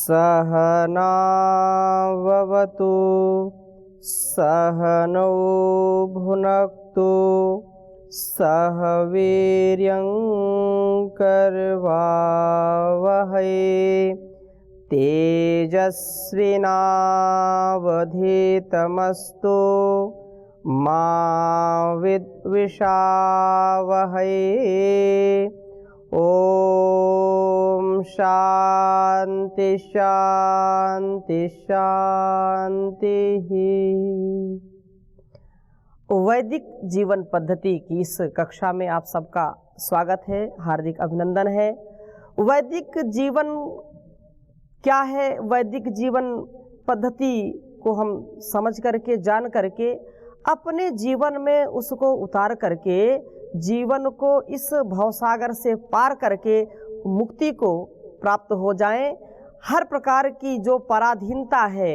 सहनाववतु सहनौ भुनक्तु सह वीर्यं करवावहै तेजस्विनावधीतमस्तु मा विद्विषावहै। ओम शांति शांति शांति। वैदिक जीवन पद्धति की इस कक्षा में आप सबका स्वागत है, हार्दिक अभिनंदन है। वैदिक जीवन क्या है? वैदिक जीवन पद्धति को हम समझ करके, जान करके, अपने जीवन में उसको उतार करके, जीवन को इस भवसागर से पार करके मुक्ति को प्राप्त हो जाएं। हर प्रकार की जो पराधीनता है,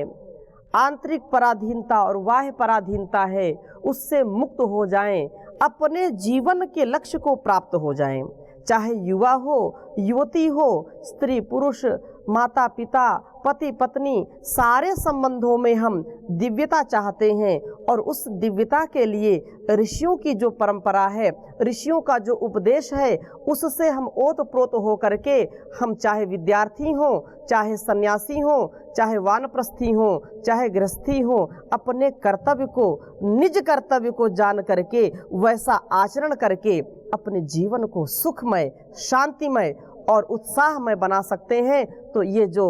आंतरिक पराधीनता और बाह्य पराधीनता है, उससे मुक्त हो जाएं, अपने जीवन के लक्ष्य को प्राप्त हो जाएं। चाहे युवा हो, युवती हो, स्त्री पुरुष, माता पिता, पति पत्नी, सारे संबंधों में हम दिव्यता चाहते हैं। और उस दिव्यता के लिए ऋषियों की जो परंपरा है, ऋषियों का जो उपदेश है, उससे हम ओतप्रोत हो करके, हम चाहे विद्यार्थी हों, चाहे सन्यासी हों, चाहे वानप्रस्थी हों, चाहे गृहस्थी हों, अपने कर्तव्य को, निज कर्तव्य को जान करके, वैसा आचरण करके अपने जीवन को सुखमय, शांतिमय और उत्साहमय बना सकते हैं। तो ये जो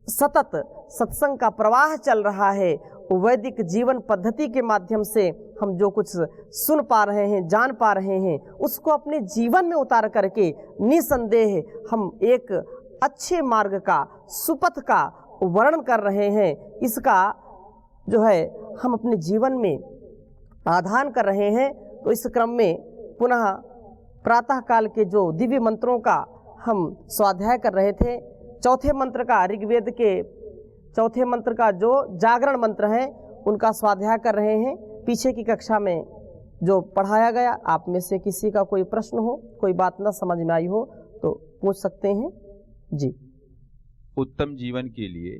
सतत सत्संग का प्रवाह चल रहा है, वैदिक जीवन पद्धति के माध्यम से हम जो कुछ सुन पा रहे हैं, जान पा रहे हैं, उसको अपने जीवन में उतार करके निसंदेह हम एक अच्छे मार्ग का, सुपथ का वर्णन कर रहे हैं। इसका जो है हम अपने जीवन में आधान कर रहे हैं। तो इस क्रम में पुनः प्रातः काल के जो दिव्य मंत्रों का हम स्वाध्याय कर रहे थे, चौथे मंत्र का, ऋग्वेद के चौथे मंत्र का जो जागरण मंत्र है, उनका स्वाध्याय कर रहे हैं। पीछे की कक्षा में जो पढ़ाया गया, आप में से किसी का कोई प्रश्न हो, कोई बात ना समझ में आई हो तो पूछ सकते हैं जी। उत्तम जीवन के लिए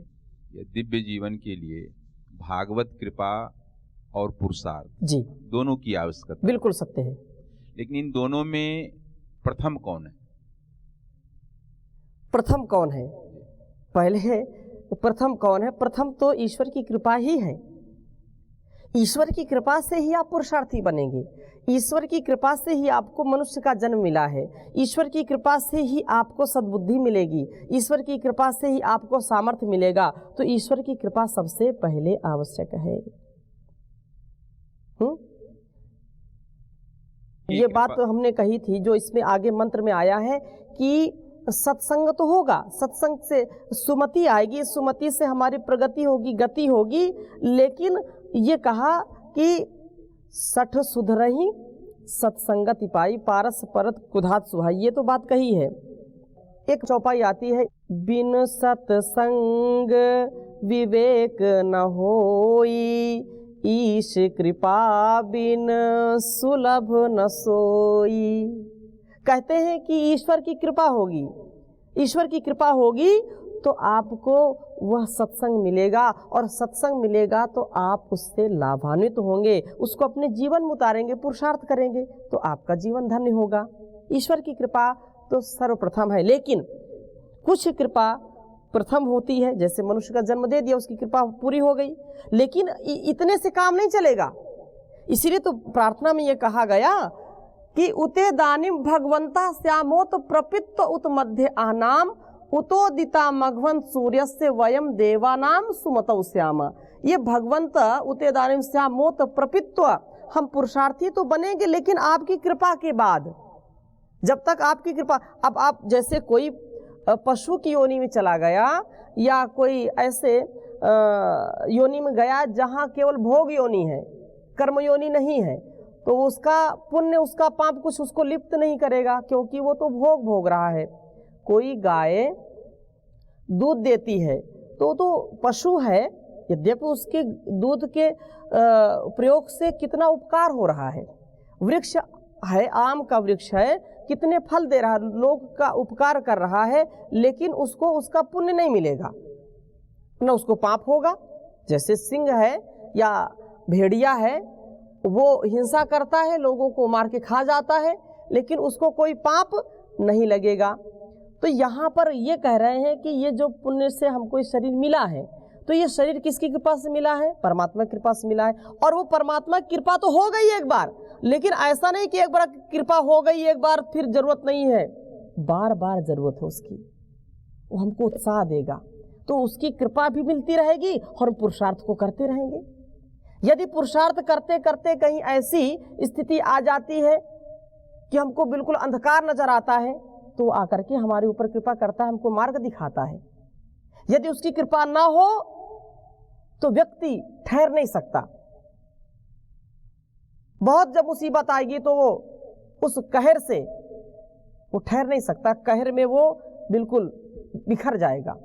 या दिव्य जीवन के लिए भागवत कृपा और पुरुषार्थ जी दोनों की आवश्यकता। बिल्कुल सत्य है। लेकिन इन दोनों में प्रथम कौन है? प्रथम कौन है? पहले प्रथम कौन है? प्रथम तो ईश्वर की कृपा ही है। ईश्वर की कृपा से ही आप पुरुषार्थी बनेंगे। ईश्वर की कृपा से ही आपको मनुष्य का जन्म मिला है। ईश्वर की कृपा से ही आपको सद्बुद्धि मिलेगी। ईश्वर की कृपा से ही आपको सामर्थ्य मिलेगा। तो ईश्वर की कृपा सबसे पहले आवश्यक है। ये बात तो हमने कही थी, जो इसमें आगे मंत्र में आया है कि सत्संग तो होगा, सत्संग से सुमति आएगी, सुमति से हमारी प्रगति होगी, गति होगी। लेकिन ये कहा कि सठ सुधरही सत्संगति पाई, पारस परत कुधात सुहाई। ये तो बात कही है। एक चौपाई आती है, बिन सत्संग विवेक न होई, ईश कृपा बिन सुलभ न सोई। कहते हैं कि ईश्वर की कृपा होगी, ईश्वर की कृपा होगी तो आपको वह सत्संग मिलेगा, और सत्संग मिलेगा तो आप उससे लाभान्वित होंगे, उसको अपने जीवन में उतारेंगे, पुरुषार्थ करेंगे, तो आपका जीवन धन्य होगा। ईश्वर की कृपा तो सर्वप्रथम है। लेकिन कुछ कृपा प्रथम होती है, जैसे मनुष्य का जन्म दे दिया, उसकी कृपा पूरी हो गई। लेकिन इतने से काम नहीं चलेगा। इसीलिए तो प्रार्थना में ये कहा गया कि उते दानिम भगवंता श्यामोत प्रपित्त उत मध्य आनाम, उतोदिता मघवंत सूर्य से वयम देवानाम सुमतौ श्यामा। ये भगवंत उते दानिम श्यामोत प्रपित्व, हम पुरुषार्थी तो बनेंगे, लेकिन आपकी कृपा के बाद, जब तक आपकी कृपा। अब आप जैसे कोई पशु की योनि में चला गया, या कोई ऐसे योनि में गया जहाँ केवल भोग योनि है, कर्म योनि नहीं है, तो उसका पुण्य, उसका पाप कुछ उसको लिप्त नहीं करेगा, क्योंकि वो तो भोग भोग रहा है। कोई गाय दूध देती है तो पशु है, यद्यपि उसके दूध के प्रयोग से कितना उपकार हो रहा है। वृक्ष है, आम का वृक्ष है, कितने फल दे रहा है, लोग का उपकार कर रहा है, लेकिन उसको उसका पुण्य नहीं मिलेगा, न उसको पाप होगा। जैसे सिंह है या भेड़िया है, वो हिंसा करता है, लोगों को मार के खा जाता है, लेकिन उसको कोई पाप नहीं लगेगा। तो यहाँ पर ये कह रहे हैं कि ये जो पुण्य से हमको ये शरीर मिला है, तो ये शरीर किसकी कृपा से मिला है? परमात्मा की कृपा से मिला है। और वो परमात्मा की कृपा तो हो गई एक बार, लेकिन ऐसा नहीं कि एक बार कृपा हो गई एक बार फिर जरूरत नहीं है, बार बार जरूरत है उसकी। वो हमको उत्साह देगा, तो उसकी कृपा भी मिलती रहेगी और पुरुषार्थ को करते रहेंगे। यदि पुरुषार्थ करते करते कहीं ऐसी स्थिति आ जाती है कि हमको बिल्कुल अंधकार नजर आता है, तो आकर के हमारे ऊपर कृपा करता है, हमको मार्ग दिखाता है। यदि उसकी कृपा ना हो तो व्यक्ति ठहर नहीं सकता। बहुत जब मुसीबत आएगी तो वो उस कहर से वो ठहर नहीं सकता, कहर में वो बिल्कुल बिखर जाएगा।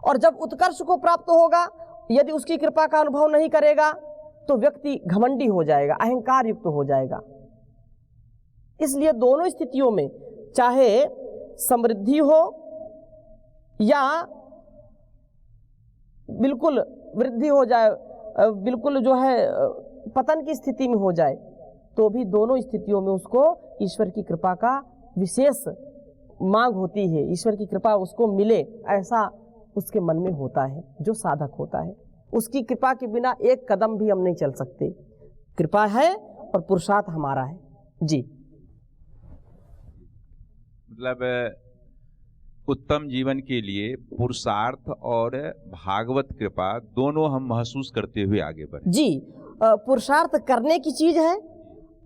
और जब उत्कर्ष को प्राप्त होगा, यदि उसकी कृपा का अनुभव नहीं करेगा तो व्यक्ति घमंडी हो जाएगा, अहंकार युक्त हो जाएगा। इसलिए दोनों स्थितियों में, चाहे समृद्धि हो या बिल्कुल वृद्धि हो जाए, बिल्कुल जो है पतन की स्थिति में हो जाए, तो भी दोनों स्थितियों में उसको ईश्वर की कृपा का विशेष मांग होती है। ईश्वर की कृपा उसको मिले, ऐसा उसके मन में होता है जो साधक होता है। उसकी कृपा के बिना एक कदम भी हम नहीं चल सकते। कृपा है और पुरुषार्थ हमारा है। जी, मतलब उत्तम जीवन के लिए पुरुषार्थ और भागवत कृपा दोनों हम महसूस करते हुए आगे बढ़े। जी, पुरुषार्थ करने की चीज है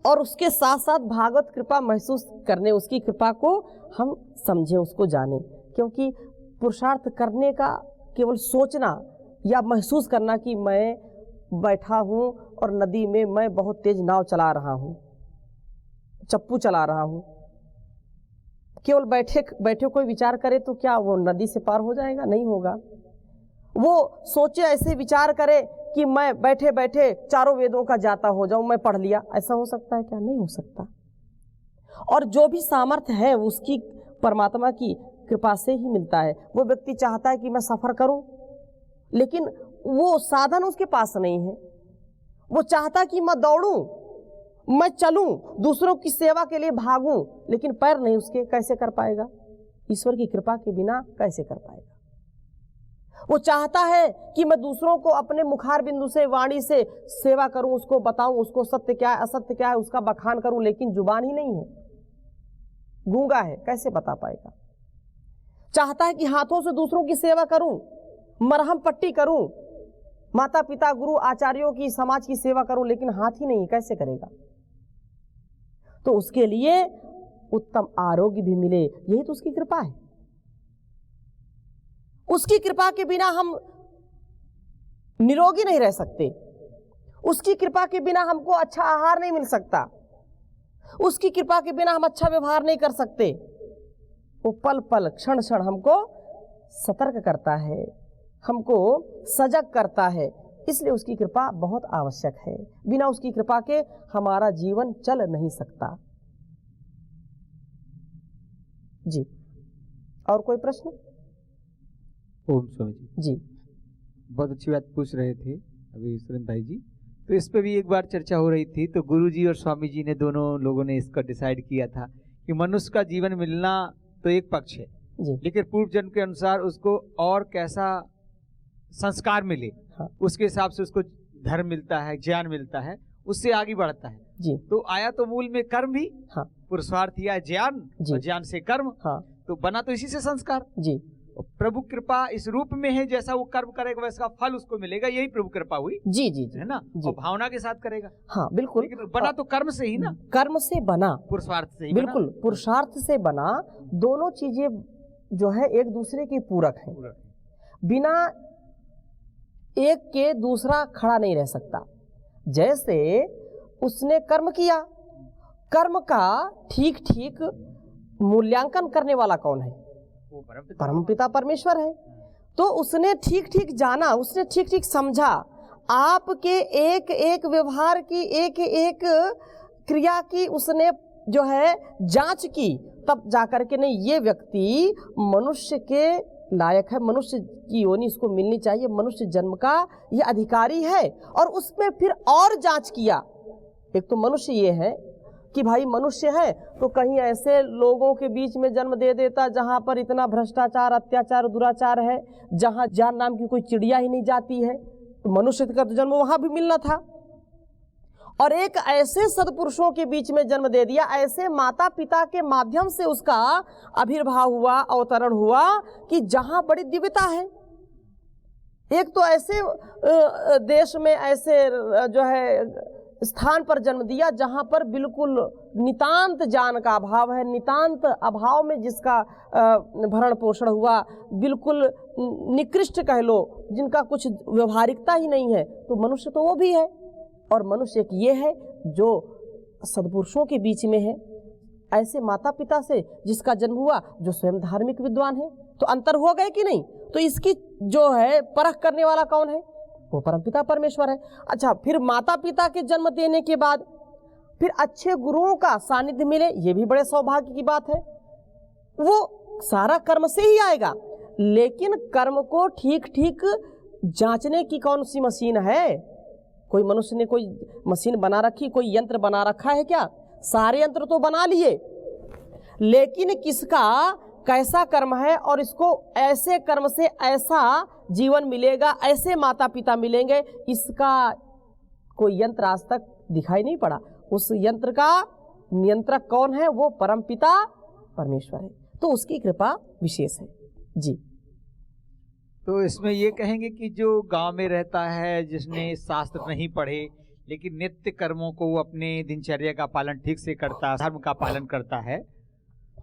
और उसके साथ साथ भागवत कृपा महसूस करने, उसकी कृपा को हम समझें, उसको जानें। क्योंकि पुरुषार्थ करने का केवल सोचना या महसूस करना कि मैं बैठा हूँ और नदी में मैं बहुत तेज नाव चला रहा हूँ, चप्पू चला रहा हूँ, केवल बैठे बैठे कोई विचार करे तो क्या वो नदी से पार हो जाएगा? नहीं होगा। वो सोचे, ऐसे विचार करे कि मैं बैठे बैठे चारों वेदों का जाता हो जाऊं, मैं पढ़ लिया, ऐसा हो सकता है क्या? नहीं हो सकता। और जो भी सामर्थ्य है उसकी परमात्मा की कृपा से ही मिलता है। वो व्यक्ति चाहता है कि मैं सफर करूं, लेकिन वो साधन उसके पास नहीं है। वो चाहता कि मैं दौड़ूं, मैं चलूं, दूसरों की सेवा के लिए भागूं, लेकिन पैर नहीं उसके, कैसे कर पाएगा? ईश्वर की कृपा के बिना कैसे कर पाएगा? वो चाहता है कि मैं दूसरों को अपने मुखार बिंदु से, वाणी से सेवा करूं, उसको बताऊं, उसको सत्य क्या है असत्य क्या है उसका बखान करूं, लेकिन जुबान ही नहीं है, गूंगा है, कैसे बता पाएगा? चाहता है कि हाथों से दूसरों की सेवा करूं, मरहम पट्टी करूं, माता पिता गुरु आचार्यों की, समाज की सेवा करूं, लेकिन हाथ ही नहीं, कैसे करेगा? तो उसके लिए उत्तम आरोग्य भी मिले, यही तो उसकी कृपा है। उसकी कृपा के बिना हम निरोगी नहीं रह सकते। उसकी कृपा के बिना हमको अच्छा आहार नहीं मिल सकता। उसकी कृपा के बिना हम अच्छा व्यवहार नहीं कर सकते। वो पल पल, क्षण क्षण हमको सतर्क करता है, हमको सजग करता है। इसलिए उसकी कृपा बहुत आवश्यक है। बिना उसकी कृपा के हमारा जीवन चल नहीं सकता। जी, और कोई प्रश्न? ओम स्वामी जी। जी, बहुत अच्छी बात पूछ रहे थे अभी सुरेंद्र भाई जी। तो इस पे भी एक बार चर्चा हो रही थी, तो गुरु जी और स्वामी जी ने, दोनों लोगों ने इसका डिसाइड किया था कि मनुष्य का जीवन मिलना तो एक पक्ष है, लेकिन पूर्व जन्म के अनुसार उसको और कैसा संस्कार मिले, हाँ, उसके हिसाब से उसको धर्म मिलता है, ज्ञान मिलता है, उससे आगे बढ़ता है। जी, तो आया तो मूल में कर्म भी, हाँ, पुरुषार्थ या ज्ञान, और ज्ञान से कर्म, हाँ, तो बना तो इसी से संस्कार। जी, प्रभु कृपा इस रूप में है, जैसा वो कर्म करेगा वैसा फल उसको मिलेगा, यही प्रभु कृपा हुई। जी, जी, है ना? और भावना के साथ करेगा। हाँ, बिल्कुल। लेकिन बना तो कर्म से ही ना, कर्म से बना, पुरुषार्थ से ही बिल्कुल, पुरुषार्थ से बना। दोनों चीजें जो है एक दूसरे की पूरक हैं। बिना एक के दूसरा खड़ा नहीं रह सकता। जैसे उसने कर्म किया, कर्म का ठीक ठीक मूल्यांकन करने वाला कौन है? परमपिता परमेश्वर है। तो उसने ठीक ठीक जाना, उसने ठीक ठीक समझा, आपके एक एक व्यवहार की, एक एक क्रिया की उसने जो है जांच की, तब जाकर के नहीं ये व्यक्ति मनुष्य के लायक है, मनुष्य की योनि इसको मिलनी चाहिए, मनुष्य जन्म का ये अधिकारी है। और उसमें फिर और जांच किया। एक तो मनुष्य ये है कि भाई मनुष्य है तो कहीं ऐसे लोगों के बीच में जन्म दे देता जहां पर इतना भ्रष्टाचार, अत्याचार, दुराचार है, जहां जान नाम की कोई चिड़िया ही नहीं जाती है, तो मनुष्य का तो जन्म वहां भी मिलना था। और एक ऐसे सदपुरुषों के बीच में जन्म दे दिया, ऐसे माता पिता के माध्यम से उसका आविर्भाव हुआ, अवतरण हुआ कि जहां बड़ी दिव्यता है। एक तो ऐसे देश में ऐसे जो है स्थान पर जन्म दिया जहां पर बिल्कुल नितांत ज्ञान का अभाव है, नितांत अभाव में जिसका भरण पोषण हुआ, बिल्कुल निकृष्ट कह लो, जिनका कुछ व्यवहारिकता ही नहीं है, तो मनुष्य तो वो भी है। और मनुष्य एक ये है जो सद्पुरुषों के बीच में है, ऐसे माता पिता से जिसका जन्म हुआ जो स्वयं धार्मिक विद्वान है, तो अंतर हो गए कि नहीं? तो इसकी जो है परख करने वाला कौन है? वो परमपिता परमेश्वर है। अच्छा, फिर माता पिता के जन्म देने के बाद फिर अच्छे गुरुओं का सानिध्य मिले, ये भी बड़े सौभाग्य की बात है। वो सारा कर्म से ही आएगा, लेकिन कर्म को ठीक ठीक जांचने की कौन सी मशीन है? कोई मनुष्य ने कोई मशीन बना रखी, कोई यंत्र बना रखा है क्या? सारे यंत्र तो बना लिए, लेकिन किसका कैसा कर्म है और इसको ऐसे कर्म से ऐसा जीवन मिलेगा, ऐसे माता पिता मिलेंगे, इसका कोई यंत्र आज तक दिखाई नहीं पड़ा। उस यंत्र का नियंत्रक कौन है? वो परमपिता परमेश्वर है। तो उसकी कृपा विशेष है जी। तो इसमें ये कहेंगे कि जो गांव में रहता है, जिसने शास्त्र नहीं पढ़े लेकिन नित्य कर्मों को वो अपने दिनचर्या का पालन ठीक से करता है, धर्म का पालन करता है,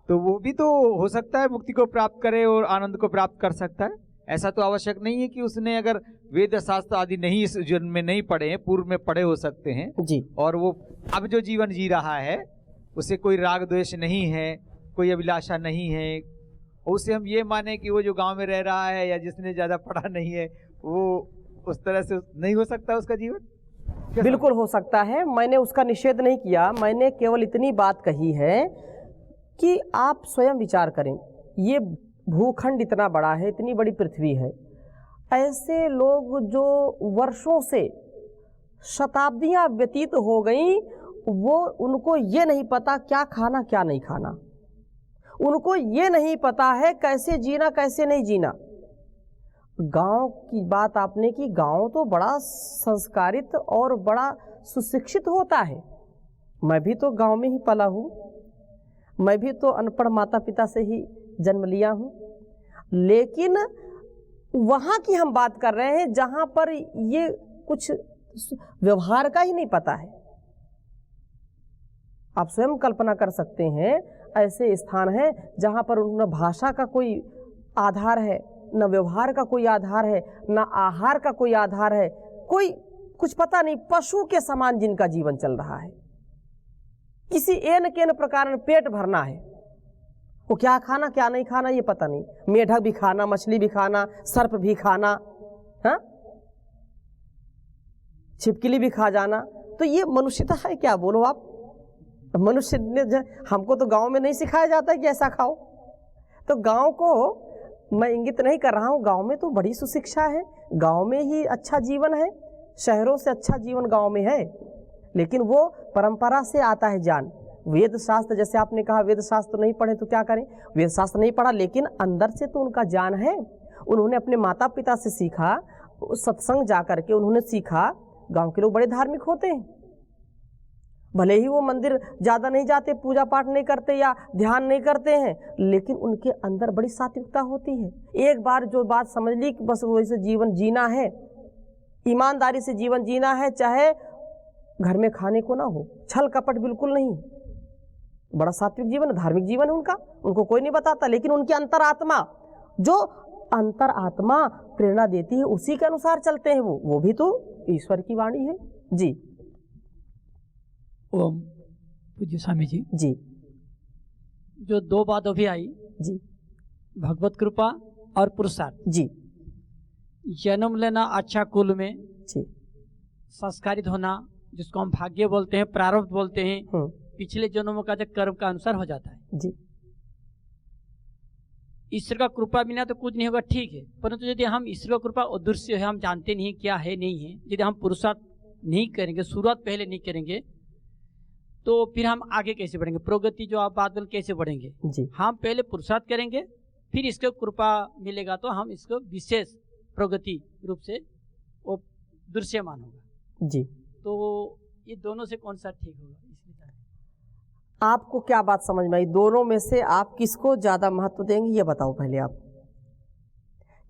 तो वो भी तो हो सकता है मुक्ति को प्राप्त करे और आनंद को प्राप्त कर सकता है। ऐसा तो आवश्यक नहीं है कि उसने अगर वेद शास्त्र आदि नहीं इस जन्म में नहीं पढ़े हैं, पूर्व में पढ़े हो सकते हैं जी, और वो अब जो जीवन जी रहा है उसे कोई राग द्वेष नहीं है, कोई अभिलाषा नहीं है, उसे हम ये माने कि वो जो गांव में रह रहा है या जिसने ज्यादा पढ़ा नहीं है वो उस तरह से नहीं हो सकता उसका जीवन? बिल्कुल हो सकता है। मैंने उसका निषेध नहीं किया, मैंने केवल इतनी बात कही है कि आप स्वयं विचार करें, ये भूखंड इतना बड़ा है, इतनी बड़ी पृथ्वी है, ऐसे लोग जो वर्षों से शताब्दियां व्यतीत हो गई, वो उनको ये नहीं पता क्या खाना क्या नहीं खाना, उनको ये नहीं पता है कैसे जीना कैसे नहीं जीना। गांव की बात आपने की, गांव तो बड़ा संस्कारित और बड़ा सुशिक्षित होता है। मैं भी तो गांव में ही पला हूँ, मैं भी तो अनपढ़ माता पिता से ही जन्म लिया हूँ, लेकिन वहाँ की हम बात कर रहे हैं जहाँ पर ये कुछ व्यवहार का ही नहीं पता है। आप स्वयं कल्पना कर सकते हैं, ऐसे स्थान है जहाँ पर न भाषा का कोई आधार है, न व्यवहार का कोई आधार है, न आहार का कोई आधार है, कोई कुछ पता नहीं, पशु के समान जिनका जीवन चल रहा है। किसी एन केन प्रकार पेट भरना है, वो क्या खाना क्या नहीं खाना ये पता नहीं, मेढक भी खाना, मछली भी खाना, सर्प भी खाना, हाँ, छिपकली भी खा जाना। तो ये मनुष्यता है क्या? बोलो आप। मनुष्य ने, हमको तो गांव में नहीं सिखाया जाता है कि ऐसा खाओ। तो गांव को मैं इंगित नहीं कर रहा हूँ, गांव में तो बड़ी सुशिक्षा है, गांव में ही अच्छा जीवन है, शहरों से अच्छा जीवन गांव में है। लेकिन वो परंपरा से आता है ज्ञान। वेद शास्त्र, जैसे आपने कहा वेद शास्त्र नहीं पढ़े तो क्या करें, वेद शास्त्र नहीं पढ़ा लेकिन अंदर से तो उनका ज्ञान है। उन्होंने अपने माता पिता से सीखा, सत्संग जा करके उन्होंने सीखा। गांव के लोग बड़े धार्मिक होते हैं, भले ही वो मंदिर ज़्यादा नहीं जाते, पूजा पाठ नहीं करते या ध्यान नहीं करते हैं, लेकिन उनके अंदर बड़ी सात्विकता होती है। एक बार जो बात समझ ली कि बस वैसे जीवन जीना है, ईमानदारी से जीवन जीना है, चाहे घर में खाने को ना हो, छल कपट बिल्कुल नहीं, बड़ा सात्विक जीवन, धार्मिक जीवन है उनका, उनको कोई नहीं बताता। लेकिन उनकी अंतरात्मा, जो अंतरात्मा प्रेरणा देती है उसी के अनुसार चलते हैं। वो भी तो ईश्वर की वाणी है जी। ओम पूज्य स्वामी जी, जी जो दो बात अभी आई जी, भगवत कृपा और पुरुषार्थ जी, जन्म लेना अच्छा कुल में, जी, संस्कारित होना जिसको हम भाग्य बोलते हैं, प्रारब्ध बोलते हैं, पिछले जन्मों का जो कर्म का अनुसार हो जाता है। जी ईश्वर का कृपा बिना तो कुछ नहीं होगा, ठीक है, परंतु यदि हम ईश्वर का कृपा अदृश्य है, हम जानते नहीं क्या है नहीं है, यदि हम पुरुषार्थ नहीं करेंगे, शुरुआत पहले नहीं करेंगे, तो फिर हम आगे कैसे बढ़ेंगे? प्रगति जो आप बात बोल कैसे बढ़ेंगे? जी हम पहले पुरुषार्थ करेंगे, फिर इसको कृपा मिलेगा तो हम इसको विशेष प्रगति रूप से वो दृश्यमान होगा। जी। तो ये दोनों से कौन सा ठीक होगा? इसलिए आपको क्या बात समझ में आई? दोनों में से आप किसको ज्यादा महत्व देंगे ये बताओ पहले आप।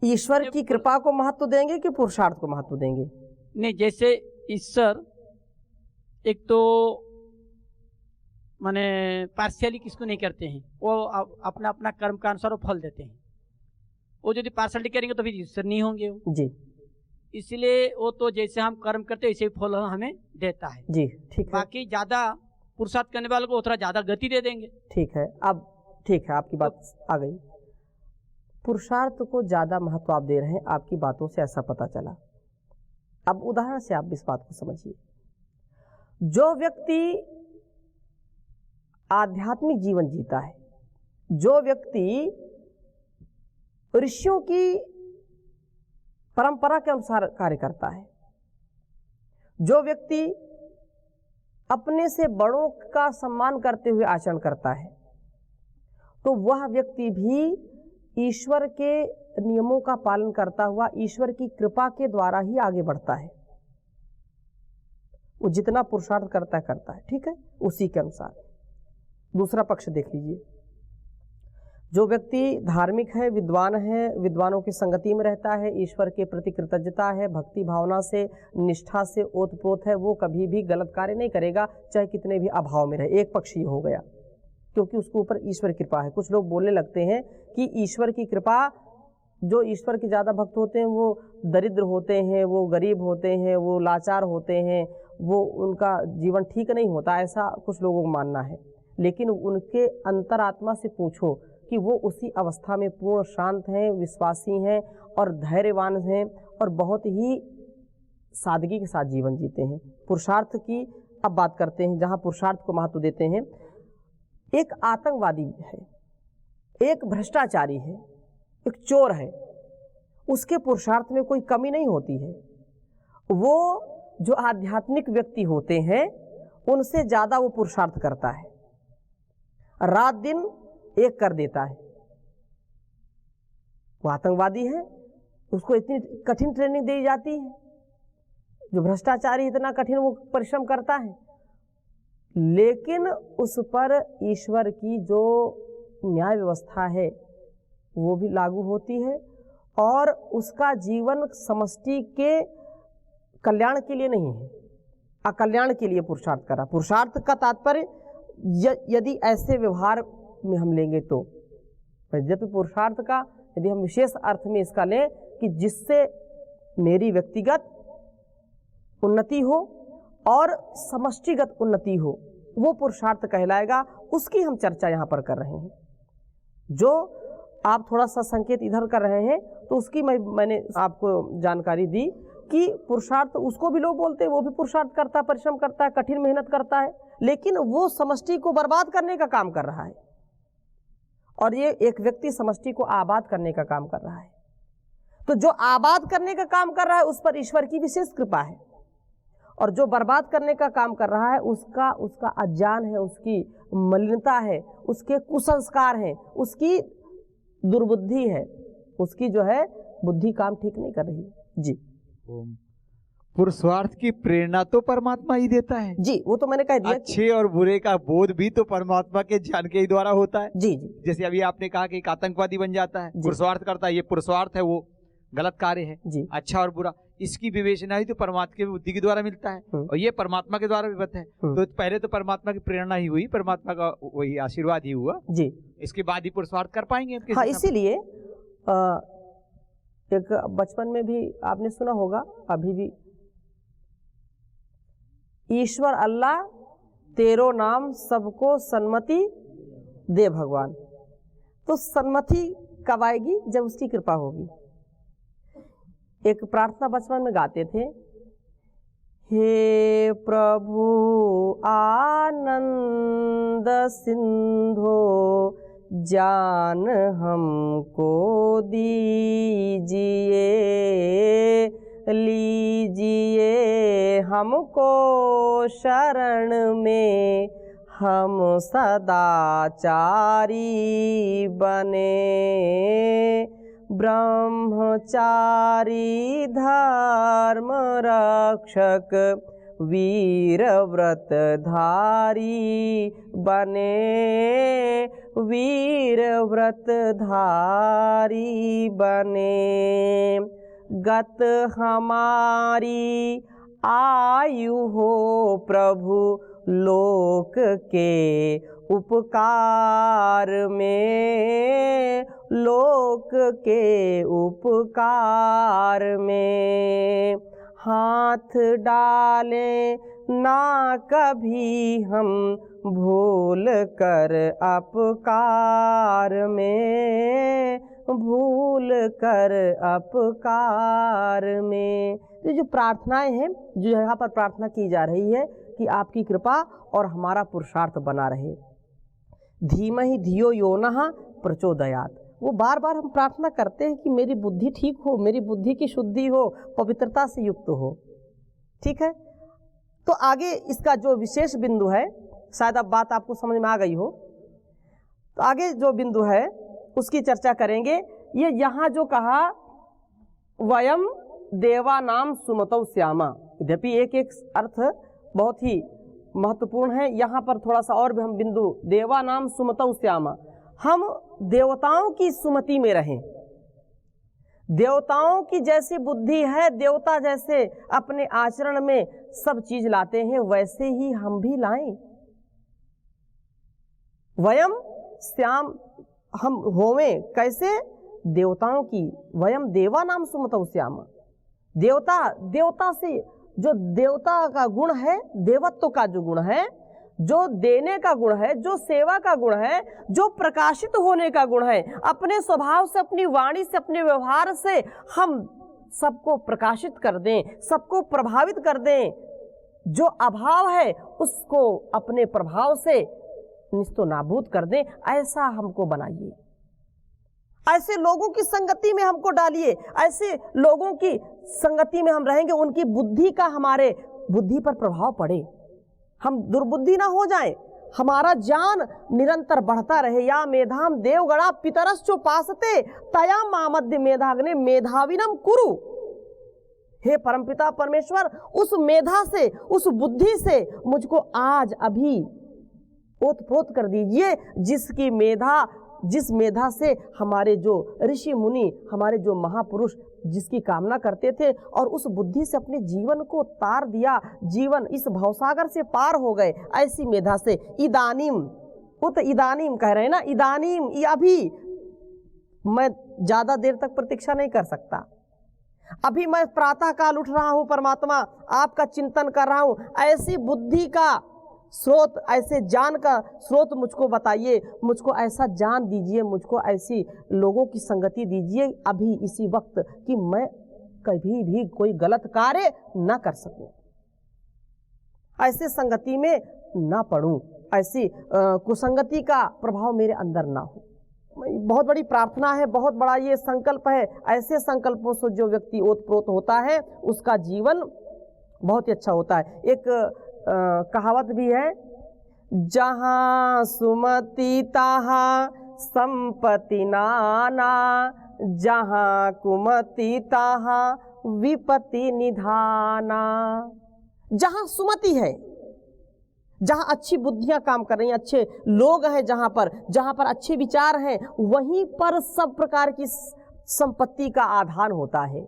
ईश्वर की कृपा को महत्व देंगे कि पुरुषार्थ को महत्व देंगे? नहीं, जैसे ईश्वर एक तो माने पार्शियली किसको नहीं करते हैं, वो अपना अपना कर्म का अनुसार वो फल देते हैं। वो यदि पार्शियलिटी करेंगे तो फिर ईश्वर नहीं होंगे वो। जी। इसलिए वो तो जैसे हम कर्म करते हैं वैसे ही फल हमें देता है। जी ठीक है। बाकी ज्यादा पुरुषार्थ करने वालों को उतना ज्यादा गति दे देंगे। ठीक है, अब ठीक है, आपकी बात आ गई। पुरुषार्थ को ज्यादा महत्व आप दे रहे हैं, आपकी बातों से ऐसा पता चला। अब उदाहरण से आप इस बात को समझिए। जो व्यक्ति आध्यात्मिक जीवन जीता है, जो व्यक्ति ऋषियों की परंपरा के अनुसार कार्य करता है, जो व्यक्ति अपने से बड़ों का सम्मान करते हुए आचरण करता है, तो वह व्यक्ति भी ईश्वर के नियमों का पालन करता हुआ ईश्वर की कृपा के द्वारा ही आगे बढ़ता है। वो जितना पुरुषार्थ करता है, ठीक है, उसी के अनुसार। दूसरा पक्ष देख लीजिए। जो व्यक्ति धार्मिक है, विद्वान है, विद्वानों की संगति में रहता है, ईश्वर के प्रति कृतज्ञता है, भक्ति भावना से, निष्ठा से ओतप्रोत है, वो कभी भी गलत कार्य नहीं करेगा, चाहे कितने भी अभाव में रहे। एक पक्ष ये हो गया, क्योंकि उसके ऊपर ईश्वर की कृपा है। कुछ लोग बोलने लगते हैं कि ईश्वर की कृपा, जो ईश्वर के ज़्यादा भक्त होते हैं वो दरिद्र होते हैं, वो गरीब होते हैं, वो लाचार होते हैं, वो उनका जीवन ठीक नहीं होता, ऐसा कुछ लोगों को मानना है। लेकिन उनके अंतरात्मा से पूछो कि वो उसी अवस्था में पूर्ण शांत हैं, विश्वासी हैं और धैर्यवान हैं और बहुत ही सादगी के साथ जीवन जीते हैं। पुरुषार्थ की अब बात करते हैं, जहाँ पुरुषार्थ को महत्व देते हैं। एक आतंकवादी है, एक भ्रष्टाचारी है, एक चोर है, उसके पुरुषार्थ में कोई कमी नहीं होती है। वो जो आध्यात्मिक व्यक्ति होते हैं उनसे ज़्यादा वो पुरुषार्थ करता है, रात दिन एक कर देता है। वो आतंकवादी है, उसको इतनी कठिन ट्रेनिंग दी जाती है। जो भ्रष्टाचारी इतना कठिन वो परिश्रम करता है, लेकिन उस पर ईश्वर की जो न्याय व्यवस्था है वो भी लागू होती है और उसका जीवन समष्टि के कल्याण के लिए नहीं है, अकल्याण के लिए पुरुषार्थ करा। पुरुषार्थ का तात्पर्य यदि ऐसे व्यवहार में हम लेंगे तो, जब पुरुषार्थ का यदि हम विशेष अर्थ में इसका लें कि जिससे मेरी व्यक्तिगत उन्नति हो और समष्टिगत उन्नति हो, वो पुरुषार्थ कहलाएगा। उसकी हम चर्चा यहाँ पर कर रहे हैं। जो आप थोड़ा सा संकेत इधर कर रहे हैं तो उसकी मैंने आपको जानकारी दी कि पुरुषार्थ उसको भी लोग बोलते हैं, वो भी पुरुषार्थ करता है, परिश्रम करता है, कठिन मेहनत करता है, लेकिन वो समष्टि को बर्बाद करने का काम कर रहा है और ये एक व्यक्ति समष्टि को आबाद करने का काम कर रहा है। तो जो आबाद करने का काम कर रहा है उस पर ईश्वर की विशेष कृपा है, और जो बर्बाद करने का काम कर रहा है उसका अज्ञान है, उसकी मलिनता है, उसके कुसंस्कार हैं, उसकी दुर्बुद्धि है, उसकी जो है बुद्धि काम ठीक नहीं कर रही है। जी। पुरुषार्थ की प्रेरणा तो परमात्मा ही देता है। जी, वो तो मैंने कह दिया। अच्छे और बुरे का बोध भी तो परमात्मा के ज्ञान के ही द्वारा होता है। जी जी। जैसे अभी आपने कहा कि एक आतंकवादी बन जाता है, पुरुषार्थ करता है, ये पुरुषार्थ है, वो गलत कार्य है। जी। अच्छा और बुरा, इसकी विवेचना ही तो परमात्मा की बुद्धि के द्वारा मिलता है और ये परमात्मा के द्वारा विवत है। तो पहले तो परमात्मा की प्रेरणा ही हुई, परमात्मा का वही आशीर्वाद ही हुआ। जी। इसके बाद ही पुरुषार्थ कर पाएंगे। हाँ, इसीलिए एक बचपन में भी आपने सुना होगा, अभी भी, ईश्वर अल्लाह तेरो नाम सबको सन्मति दे भगवान। तो सन्मति कब आएगी? जब उसकी कृपा होगी। एक प्रार्थना बचपन में गाते थे, हे प्रभु आनंद सिंधो ज्ञान हमको दीजिए, लीजिए हमको शरण में, हम सदाचारी बने, ब्रह्मचारी धर्म रक्षक वीर व्रतधारी बने, वीर व्रतधारी बने। गत हमारी आयु हो प्रभु लोक के उपकार में, लोक के उपकार में। हाथ डाले ना कभी हम भूल कर अपकार में, भूल कर अपकार में। तो जो प्रार्थनाएं हैं, जो यहाँ पर प्रार्थना की जा रही है कि आपकी कृपा और हमारा पुरुषार्थ बना रहे। धीमहि धियो यो नः प्रचोदयात्, वो बार बार हम प्रार्थना करते हैं कि मेरी बुद्धि ठीक हो, मेरी बुद्धि की शुद्धि हो, पवित्रता से युक्त हो। ठीक है, तो आगे इसका जो विशेष बिंदु है, शायद अब बात आपको समझ में आ गई हो, तो आगे जो बिंदु है उसकी चर्चा करेंगे। ये यहाँ जो कहा वयम देवानाम सुमतौ श्यामा, यद्यपि एक एक अर्थ बहुत ही महत्वपूर्ण है, यहाँ पर थोड़ा सा और भी हम बिंदु, देवानाम सुमतौ श्यामा, हम देवताओं की सुमति में रहें। देवताओं की जैसी बुद्धि है, देवता जैसे अपने आचरण में सब चीज लाते हैं, वैसे ही हम भी लाएं। वयम श्याम, हम होवें कैसे? देवताओं की। वयम देवानाम सुमतौ श्यामा, देवता, देवता से जो देवता का गुण है, देवत्व का जो गुण है, जो देने का गुण है, जो सेवा का गुण है, जो प्रकाशित होने का गुण है, अपने स्वभाव से, अपनी वाणी से, अपने व्यवहार से हम सबको प्रकाशित कर दें, सबको प्रभावित कर दें। जो अभाव है उसको अपने प्रभाव से निस्तो नाबूद कर दें, ऐसा हमको बनाइए। ऐसे लोगों की संगति में हमको डालिए, ऐसे लोगों की संगति में हम रहेंगे, उनकी बुद्धि का हमारे बुद्धि पर प्रभाव पड़े, हम दुर्बुद्धि ना हो जाएं, हमारा ज्ञान निरंतर बढ़ता रहे। या मेधाम देवगणा पितरश्चोपासते तया मामध्य मेधाग्ने मेधाविनम कुरु। हे परमपिता परमेश्वर, उस मेधा से, उस बुद्धि से मुझको आज अभी ओतप्रोत कर दीजिए, जिसकी मेधा, जिस मेधा से हमारे जो ऋषि मुनि, हमारे जो महापुरुष जिसकी कामना करते थे और उस बुद्धि से अपने जीवन को तार दिया, जीवन इस भवसागर से पार हो गए, ऐसी मेधा से। इदानीम, वो तो इदानीम कह रहे हैं ना, इदानीम, ये अभी। मैं ज्यादा देर तक प्रतीक्षा नहीं कर सकता, अभी मैं प्रातः काल उठ रहा हूं परमात्मा, आपका चिंतन कर रहा हूं, ऐसी बुद्धि का स्रोत, ऐसे ज्ञान का स्रोत मुझको बताइए, मुझको ऐसा ज्ञान दीजिए, मुझको ऐसी लोगों की संगति दीजिए अभी इसी वक्त कि मैं कभी भी कोई गलत कार्य ना कर सकूं, ऐसे संगति में ना पड़ूं, ऐसी कुसंगति का प्रभाव मेरे अंदर ना हो। बहुत बड़ी प्रार्थना है, बहुत बड़ा ये संकल्प है। ऐसे संकल्पों से जो व्यक्ति ओतप्रोत होता है उसका जीवन बहुत ही अच्छा होता है। एक कहावत भी है, जहाँ सुमति तहाँ संपत्ति नाना, जहाँ कुमति तहाँ विपत्ति निधाना। जहाँ सुमति है, जहाँ अच्छी बुद्धियां काम कर रही हैं, अच्छे लोग हैं, जहाँ पर अच्छे विचार हैं, वहीं पर सब प्रकार की संपत्ति का आधान होता है।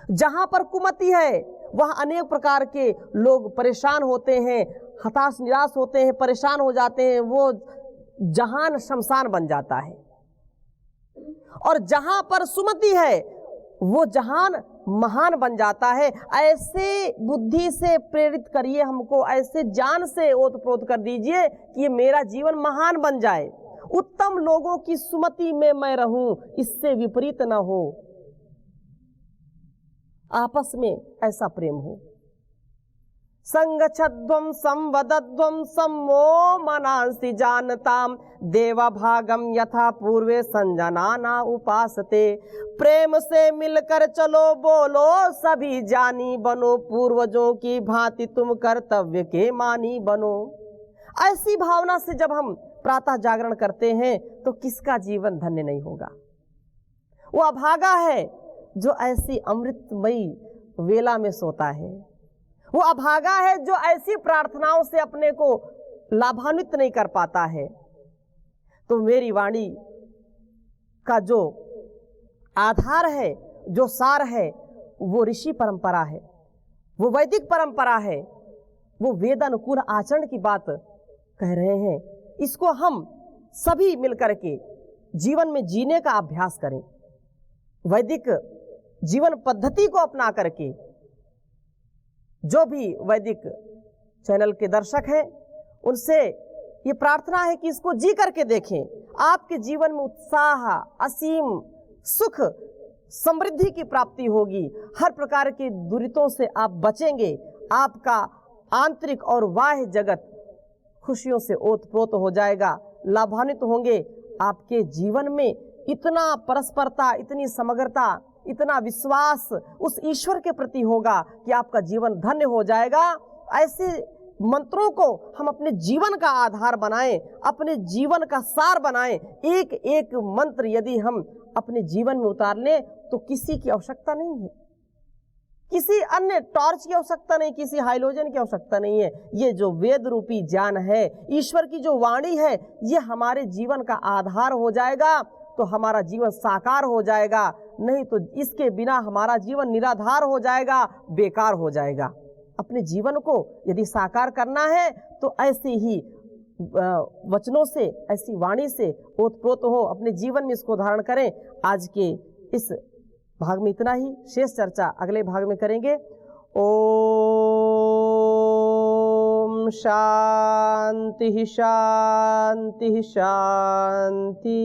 जहाँ पर कुमति है वहाँ अनेक प्रकार के लोग परेशान होते हैं, हताश निराश होते हैं, परेशान हो जाते हैं, वो जहान शमशान बन जाता है। और जहाँ पर सुमति है वो जहान महान बन जाता है। ऐसे बुद्धि से प्रेरित करिए हमको, ऐसे ज्ञान से ओतप्रोत कर दीजिए कि ये मेरा जीवन महान बन जाए, उत्तम लोगों की सुमति में मैं रहूं, इससे विपरीत न हो, आपस में ऐसा प्रेम हो। संगच्छध्वं संवदध्वं सम्मो मनांसि जानताम देवा भागम यथा पूर्वे संजनाना उपासते। प्रेम से मिलकर चलो बोलो सभी जानी बनो, पूर्वजों की भांति तुम कर्तव्य के मानी बनो। ऐसी भावना से जब हम प्रातः जागरण करते हैं तो किसका जीवन धन्य नहीं होगा। वो अभागा है जो ऐसी अमृतमयी वेला में सोता है। वो अभागा है जो ऐसी प्रार्थनाओं से अपने को लाभान्वित नहीं कर पाता है। तो मेरी वाणी का जो आधार है, जो सार है, वो ऋषि परंपरा है, वो वैदिक परंपरा है, वो वेद अनुकूल आचरण की बात कह रहे हैं। इसको हम सभी मिलकर के जीवन में जीने का अभ्यास करें। वैदिक जीवन पद्धति को अपना करके जो भी वैदिक चैनल के दर्शक हैं उनसे ये प्रार्थना है कि इसको जी करके देखें। आपके जीवन में उत्साह, असीम सुख, समृद्धि की प्राप्ति होगी। हर प्रकार के दुरितों से आप बचेंगे। आपका आंतरिक और बाह्य जगत खुशियों से ओतप्रोत हो जाएगा, लाभान्वित होंगे। आपके जीवन में इतना परस्परता, इतनी समग्रता, इतना विश्वास उस ईश्वर के प्रति होगा कि आपका जीवन धन्य हो जाएगा। ऐसे मंत्रों को हम अपने जीवन का आधार बनाएं, अपने जीवन का सार बनाएं। एक एक मंत्र यदि हम अपने जीवन में उतार लें तो किसी की आवश्यकता नहीं है, किसी अन्य टॉर्च की आवश्यकता नहीं, किसी हाइलोजन की आवश्यकता नहीं है। ये जो वेद रूपी ज्ञान है, ईश्वर की जो वाणी है, ये हमारे जीवन का आधार हो जाएगा तो हमारा जीवन साकार हो जाएगा। नहीं तो इसके बिना हमारा जीवन निराधार हो जाएगा, बेकार हो जाएगा। अपने जीवन को यदि साकार करना है तो ऐसे ही वचनों से, ऐसी वाणी से ओतप्रोत हो, अपने जीवन में इसको धारण करें। आज के इस भाग में इतना ही, शेष चर्चा अगले भाग में करेंगे। ओम शांति शांति शांति।